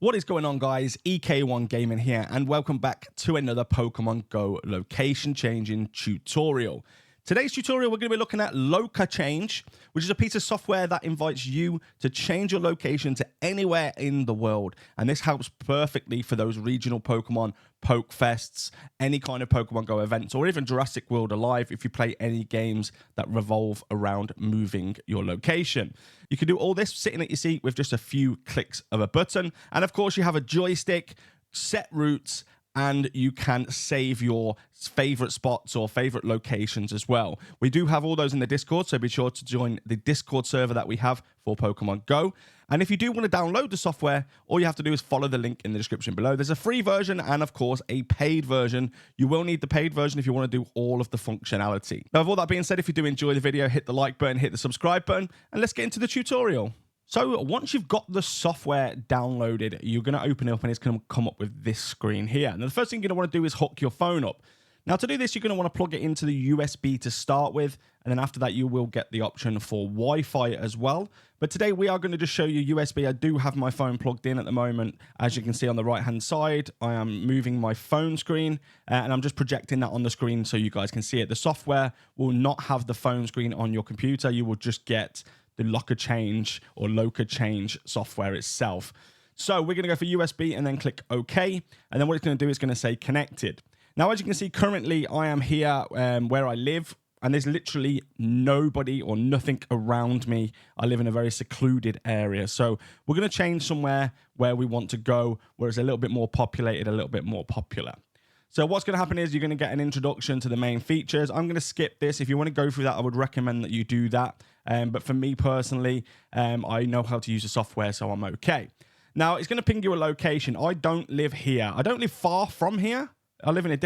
What is going on, guys? EK1 Gaming here, and welcome back to another Pokemon Go location changing tutorial. Today's tutorial, we're going to be looking at Loca Change, which is a piece of software that invites you to change your location to anywhere in the world. And this helps perfectly for those regional Pokemon Poke Fests, any kind of Pokemon Go events, or even Jurassic World Alive if you play any games that revolve around moving your location. You can do all this sitting at your seat with just a few clicks of a button. And of course, you have a joystick, set routes, and you can save your favorite spots or favorite locations as well. We do have all those in the Discord, so be sure to join the Discord server that we have for Pokemon Go. And if you do want to download the software, all you have to do is follow the link in the description below. There's a free version and, of course, a paid version. You will need the paid version if you want to do all of the functionality. Now, with all that being said, if you do enjoy the video, hit the like button, hit the subscribe button, and let's get into the tutorial. So once you've got the software downloaded, you're going to open it up and it's going to come up with this screen here. Now, the first thing you're going to want to do is hook your phone up. Now, to do this, you're going to want to plug it into the USB to start with. And then after that, you will get the option for Wi-Fi as well. But today, we are going to just show you USB. I do have my phone plugged in at the moment. As you can see on the right-hand side, I am moving my phone screen. And I'm just projecting that on the screen so you guys can see it. The software will not have the phone screen on your computer. You will just get the Loca Change or Loca Change software itself. So we're going to go for USB and then click OK. And then what it's going to do is going to say connected. Now, as you can see, currently I am here where I live, and there's literally nobody or nothing around me. I live in a very secluded area. So we're going to change somewhere where we want to go, where it's a little bit more populated, a little bit more popular. So what's going to happen is you're going to get an introduction to the main features. I'm going to skip this. If you want to go through that, I would recommend that you do that. But for me personally, I know how to use the software, so I'm okay. Now, it's going to ping you a location. I don't live here. I don't live far from here. I live in a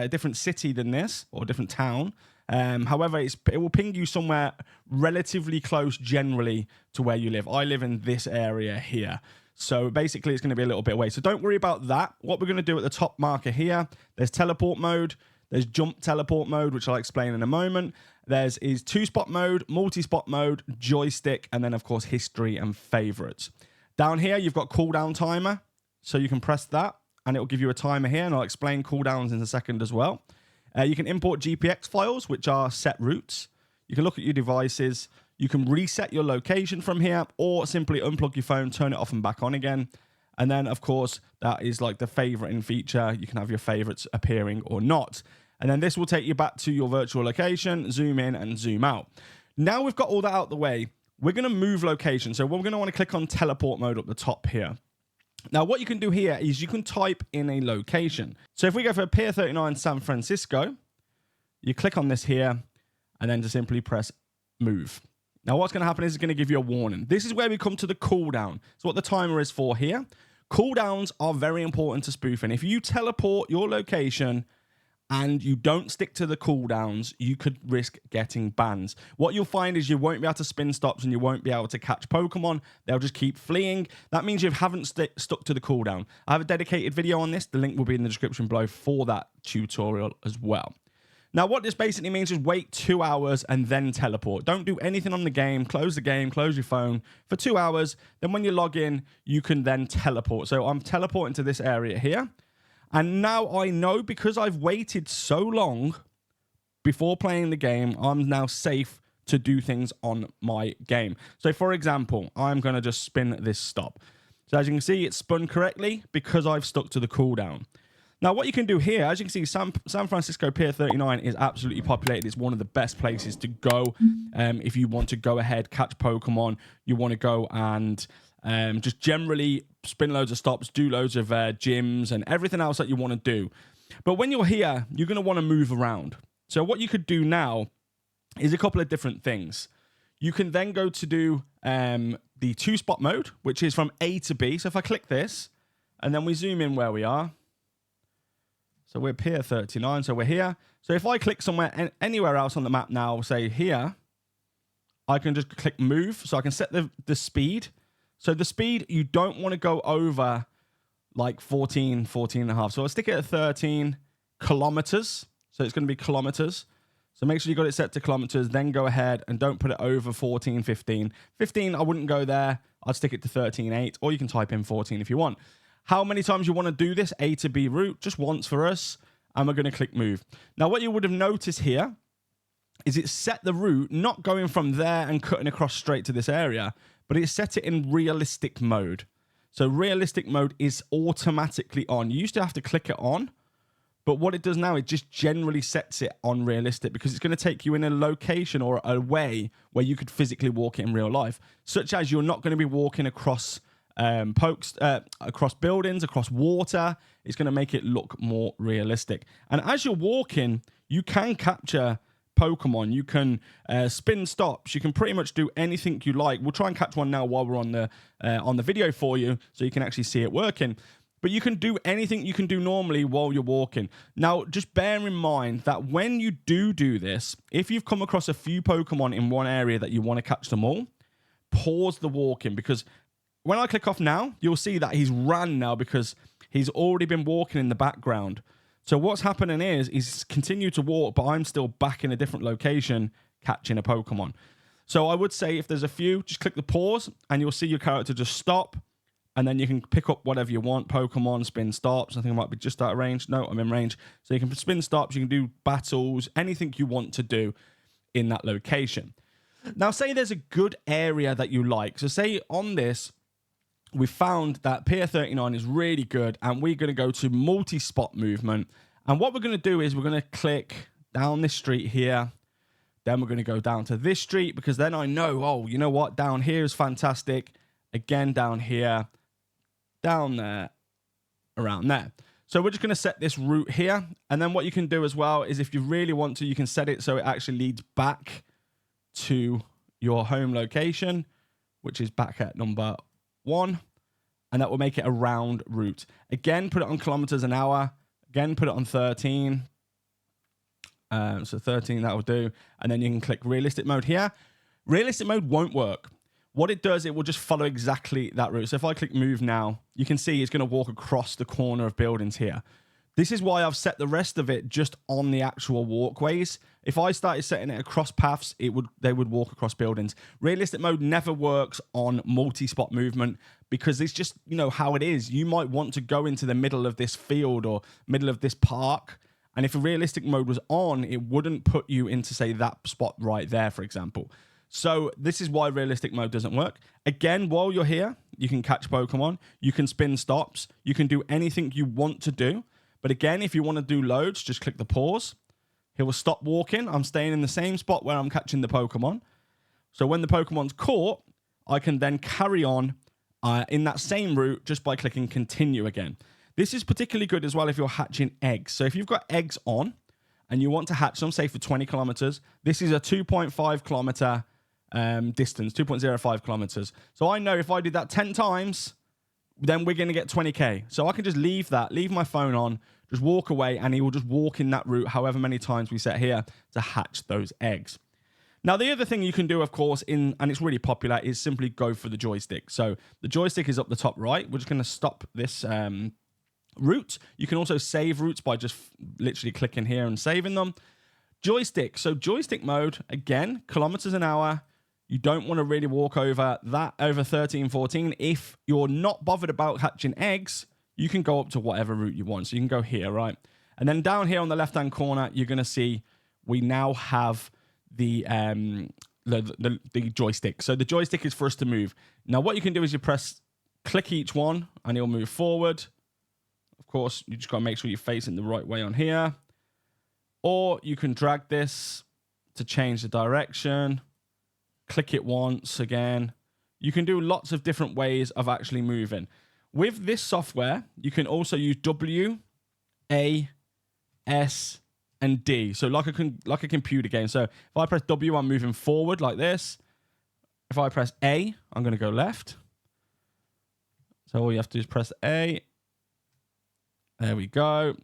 different city than this, or a different town. However, it will ping you somewhere relatively close generally to where you live. I live in this area here. So basically, it's going to be a little bit away. So don't worry about that. What we're going to do at the top marker here, there's teleport mode. There's jump teleport mode, which I'll explain in a moment. There's two-spot mode, multi-spot mode, joystick, and then, of course, history and favorites. Down here, you've got cooldown timer. So you can press that, and it will give you a timer here, and I'll explain cooldowns in a second as well. You can import GPX files, which are set routes. You can look at your devices. You can reset your location from here, or simply unplug your phone, turn it off and back on again. And then, of course, that is like the favoriting feature. You can have your favorites appearing or not. And then this will take you back to your virtual location, zoom in and zoom out. Now we've got all that out of the way, we're going to move location. So we're going to want to click on teleport mode up the top here. Now, what you can do here is you can type in a location. So if we go for Pier 39 San Francisco, you click on this here and then just simply press move. Now, what's going to happen is it's going to give you a warning. This is where we come to the cooldown. So what the timer is for here. Cooldowns are very important to spoofing. If you teleport your location and you don't stick to the cooldowns, you could risk getting bans. What you'll find is you won't be able to spin stops and you won't be able to catch Pokemon. They'll just keep fleeing. That means you haven't stuck to the cooldown. I have a dedicated video on this. The link will be in the description below for that tutorial as well. Now, what this basically means is wait 2 hours and then teleport. Don't do anything on the game, close your phone for 2 hours. Then when you log in, you can then teleport. So I'm teleporting to this area here. And now I know, because I've waited so long before playing the game, I'm now safe to do things on my game. So for example, I'm going to just spin this stop. So as you can see, it's spun correctly because I've stuck to the cooldown. Now, what you can do here, as you can see, San Francisco Pier 39 is absolutely populated. It's one of the best places to go if you want to go ahead, catch Pokemon. You want to go and just generally spin loads of stops, do loads of gyms and everything else that you want to do. But when you're here, you're going to want to move around. So what you could do now is a couple of different things. You can then go to do the two-spot mode, which is from A to B. So if I click this and then we zoom in where we are. So we're Pier 39, so we're here. So if I click somewhere, anywhere else on the map now, say here, I can just click move. So I can set the speed. So the speed, you don't want to go over like 14 and a half. So I'll stick it at 13 kilometers. So it's going to be kilometers. So make sure you got it set to kilometers, then go ahead and don't put it over 14, 15. 15, I wouldn't go there. I'd stick it to 13.8, or you can type in 14 if you want. How many times you want to do this A to B route? Just once for us, and we're going to click move. Now, what you would have noticed here is it set the route, not going from there and cutting across straight to this area, but it set it in realistic mode. So realistic mode is automatically on. You used to have to click it on, but what it does now, it just generally sets it on realistic because it's going to take you in a location or a way where you could physically walk it in real life, such as you're not going to be walking across across buildings, across water. It's going to make it look more realistic. And as you're walking, you can capture Pokemon. You can spin stops. You can pretty much do anything you like. We'll try and catch one now while we're on the video for you, so you can actually see it working. But you can do anything you can do normally while you're walking. Now, just bear in mind that when you do this, if you've come across a few Pokemon in one area that you want to catch them all, pause the walking, because when I click off now, you'll see that he's ran now because he's already been walking in the background. So what's happening is he's continued to walk, but I'm still back in a different location catching a Pokemon. So I would say if there's a few, just click the pause and you'll see your character just stop. And then you can pick up whatever you want. Pokemon, spin stops. I think I might be just out of range. No, I'm in range. So you can spin stops. You can do battles. Anything you want to do in that location. Now, say there's a good area that you like. So say on this, we found that Pier 39 is really good. And we're going to go to multi-spot movement. And what we're going to do is we're going to click down this street here. Then we're going to go down to this street because then I know, oh, you know what? Down here is fantastic. Again, down here. Down there, around there. So we're just going to set this route here. And then what you can do as well is if you really want to, you can set it so it actually leads back to your home location, which is back at number 1. And that will make it a round route. Again, put it on kilometers an hour. Again, put it on 13. So 13, that will do. And then you can click realistic mode here. Realistic mode won't work. What it does, it will just follow exactly that route. So if I click move now, you can see it's going to walk across the corner of buildings here. This is why I've set the rest of it just on the actual walkways. If I started setting it across paths, they would walk across buildings. Realistic mode never works on multi-spot movement because it's just, you know, how it is. You might want to go into the middle of this field or middle of this park. And if a realistic mode was on, it wouldn't put you into, say, that spot right there, for example. So this is why realistic mode doesn't work. Again, while you're here, you can catch Pokemon. You can spin stops. You can do anything you want to do. But again, if you want to do loads, just click the pause. He will stop walking. I'm staying in the same spot where I'm catching the Pokemon. So when the Pokemon's caught, I can then carry on in that same route just by clicking continue again. This is particularly good as well if you're hatching eggs. So if you've got eggs on and you want to hatch them, say for 20 kilometers, this is a 2.5 kilometer distance, 2.05 kilometers. So I know if I do that 10 times, then we're going to get 20k. So I can just leave my phone on, just walk away, and he will just walk in that route however many times we set here to hatch those eggs. Now, the other thing you can do, of course, and it's really popular, is simply go for the joystick. So the joystick is up the top right. We're just going to stop this route. You can also save routes by just literally clicking here and saving them. Joystick. So joystick mode, again, kilometers an hour. You don't want to really walk over that, over 13, 14. If you're not bothered about hatching eggs, you can go up to whatever route you want. So you can go here, right? And then down here on the left-hand corner, you're going to see we now have the joystick. So the joystick is for us to move. Now, what you can do is you click each one, and it'll move forward. Of course, you just got to make sure you're facing the right way on here. Or you can drag this to change the direction. Click it once again. You can do lots of different ways of actually moving. With this software, you can also use W, A, S, and D. So like a computer game. So if I press W, I'm moving forward like this. If I press A, I'm going to go left. So all you have to do is press A. There we go.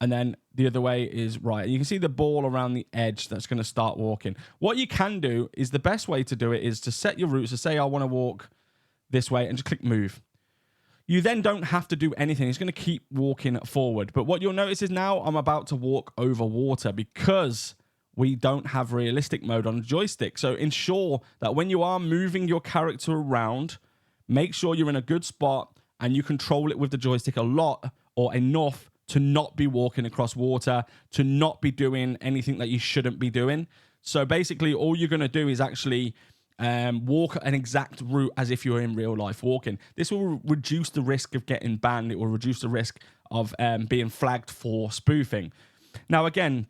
And then the other way is right. You can see the ball around the edge that's going to start walking. What you can do is the best way to do it is to set your route. So say I want to walk this way and just click move. You then don't have to do anything. It's going to keep walking forward. But what you'll notice is now I'm about to walk over water because we don't have realistic mode on Joystick. So ensure that when you are moving your character around, make sure you're in a good spot and you control it with the joystick a lot or enough to not be walking across water, to not be doing anything that you shouldn't be doing. So basically, all you're going to do is actually walk an exact route as if you're in real life walking. This will reduce the risk of getting banned. It will reduce the risk of being flagged for spoofing. Now, again,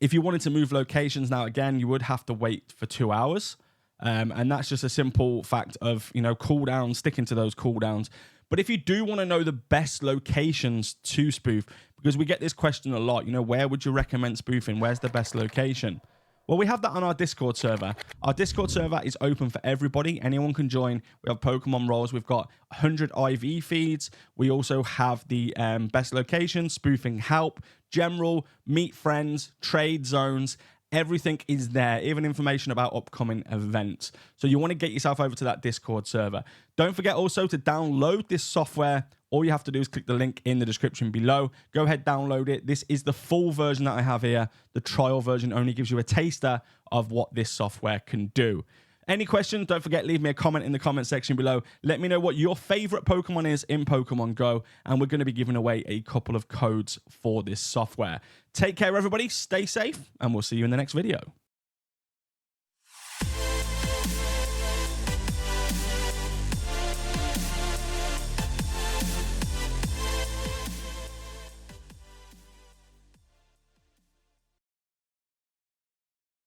if you wanted to move locations now, again, you would have to wait for 2 hours. And that's just a simple fact of, cooldowns, sticking to those cooldowns. But if you do want to know the best locations to spoof, because we get this question a lot, where would you recommend spoofing? Where's the best location? Well, we have that on our Discord server. Our Discord server is open for everybody. Anyone can join. We have Pokemon roles. We've got 100 IV feeds. We also have the best location, spoofing help, general, meet friends, trade zones. Everything is there, even information about upcoming events. So you want to get yourself over to that Discord server. Don't forget also to download this software. All you have to do is click the link in the description below. Go ahead, download it. This is the full version that I have here. The trial version only gives you a taster of what this software can do. Any questions, don't forget, leave me a comment in the comment section below. Let me know what your favorite Pokemon is in Pokemon Go, and we're going to be giving away a couple of codes for this software. Take care, everybody. Stay safe, and we'll see you in the next video.